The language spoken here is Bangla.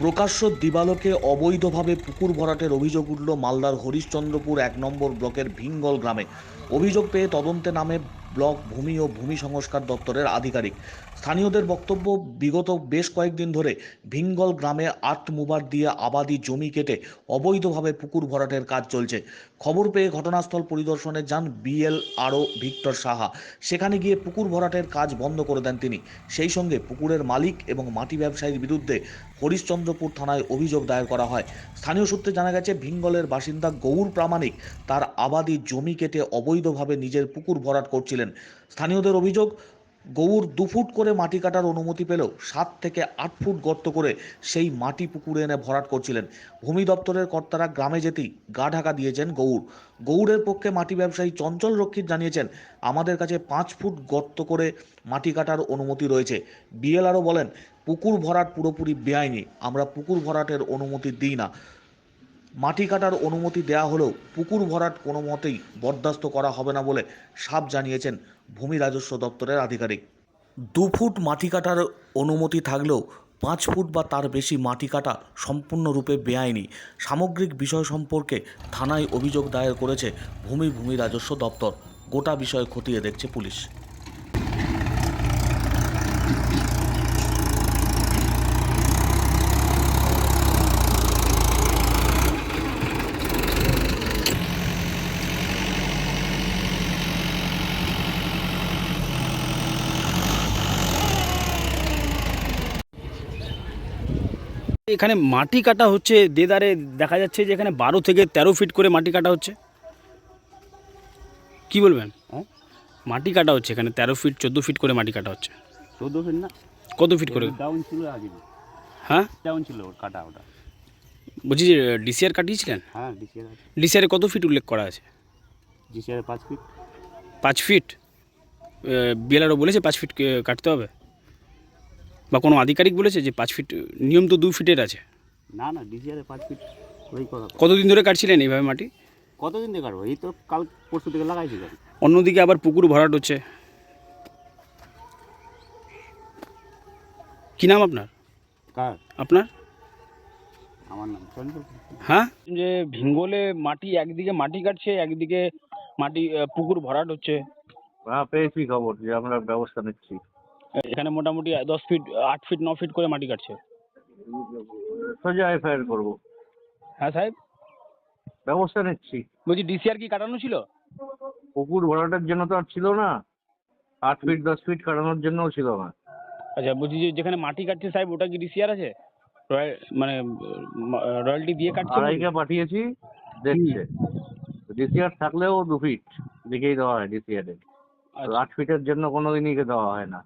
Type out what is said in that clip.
প্রকাশ্য দিবালোকে অবৈধভাবে পুকুর ভরাটের অভিযোগ উঠল মালদার হরিশ্চন্দ্রপুর ১ নম্বর ব্লকের ভিঙ্গল গ্রামে। অভিযোগ পেয়ে তদন্তে নামে ব্লক ভূমি ও ভূমি সংস্কার দপ্তরের আধিকারিক। স্থানীয়দের বক্তব্য, বিগত বেশ কয়েকদিন ধরে ভিঙ্গল গ্রামে আর্ট মুভার দিয়ে আবাদি জমি কেটে অবৈধভাবে পুকুর ভরাটের কাজ চলছে। খবর পেয়ে ঘটনাস্থল পরিদর্শনে যান বিএলআরও ভিক্টর সাহা। সেখানে গিয়ে পুকুর ভরাটের কাজ বন্ধ করে দেন তিনি। সেই সঙ্গে পুকুরের মালিক এবং মাটি ব্যবসায়ীর বিরুদ্ধে হরিশ্চন্দ্রপুর থানায় অভিযোগ দায়ের করা হয়। স্থানীয় সূত্রে জানা গেছে, ভিঙ্গলের বাসিন্দা গৌর প্রামাণিক তার আবাদি জমি কেটে অবৈধভাবে নিজের পুকুর ভরাট করছিলেন। স্থানীয়দের অভিযোগ, গৌর 2 ফুট করে মাটি কাটার অনুমতি পেলেও 7 থেকে 8 ফুট গর্ত করে সেই মাটি পুকুরে এনে ভরাট করছিলেন। ভূমি দপ্তরের কর্তারা গ্রামে যেতেই গা ঢাকা দিয়েছেন গৌর। গৌড়ের পক্ষে মাটি ব্যবসায়ী চঞ্চল রক্ষিত জানিয়েছেন, আমাদের কাছে 5 ফুট গর্ত করে মাটি কাটার অনুমতি রয়েছে। বিএলআরও বলেন, পুকুর ভরাট পুরোপুরি বেআইনি, আমরা পুকুর ভরাটের অনুমতি দিই না। মাটি কাটার অনুমতি দেয়া হলেও পুকুর ভরাট কোনো মতেই বরদাস্ত করা হবে না বলে সাফ জানিয়েছেন ভূমি রাজস্ব দপ্তরের আধিকারিক। 2 ফুট মাটি কাটার অনুমতি থাকলেও 5 ফুট বা তার বেশি মাটি কাটা সম্পূর্ণরূপে বেআইনি। সামগ্রিক বিষয় সম্পর্কে থানায় অভিযোগ দায়ের করেছে ভূমি রাজস্ব দপ্তর। গোটা বিষয় খতিয়ে দেখছে পুলিশ। এখানে মাটি কাটা হচ্ছে দেদারে, দেখা যাচ্ছে যে এখানে 12 থেকে 13 ফিট করে মাটি কাটা হচ্ছে। কি বলবেন? মাটি কাটা হচ্ছে এখানে 13 ফিট 14 ফিট করে মাটি কাটা হচ্ছে। 14 ফিট না, কত ফিট করে? ডাউন ছিল আগে। হ্যাঁ, ডাউন ছিল ওর কাটা ওটা। বলছি যে ডিসিআর কাটিয়েছিলেন? হ্যাঁ, ডিসিআর আছে। ডিসিআরে কত ফিট উল্লেখ করা আছে? DCR 5 fit. 5 ফিট? বিএলআরও বলেছে 5 ফিট কাটতে হবে, বা কোনো আধিকারিক বলেছে যে 5 ফিট? নিয়ম তো 2 ফিটের আছে। না না, ডিসিআরে 5 ফিট ওই করা। কতদিন ধরে কাটছিলেন এইভাবে মাটি? কতদিন থেকে কাটবো? এই তো কাল পরশু থেকে লাগাইছি গাড়ি। অন্যদিকে আবার পুকুর ভরাট হচ্ছে। কি নাম আপনার? কার? আপনার? আমার নাম চঞ্চল। হ্যাঁ, যে ভিঙ্গলে মাটি একদিকে মাটি কাটছে, একদিকে মাটি পুকুর ভরাট হচ্ছে। হ্যাঁ, পেয়েছি খবর যে আমরা ব্যবস্থা নিচ্ছি। এখানে মোটামুটি 10 ফিট 8 ফিট 9 ফিট করে মাটি কাটছে। সোজা এফআইআর করবো। হ্যাঁ সাহেব, ব্যবস্থা নিচ্ছি। বলছি ডিসিআর কি কাটানো ছিল? পুকুর ভরাটের জন্য তো আর ছিল না, 8 ফিট 10 ফিট কাটানোর জন্যও ছিল না। আচ্ছা, বলছি যে যেখানে মাটি কাটছে সাহেব, ওটা কি ডিসিআর আছে? মানে রয়্যালটি দিয়ে কাটছে? আড়াইকে পাঠিয়েছি, দেখছে। ডিসিআর থাকলেও 2 ফিট লিখেই দেওয়া হয় ডিসিআর এ। 8 ফিটের জন্য কোনোদিনই দেওয়া হয় না।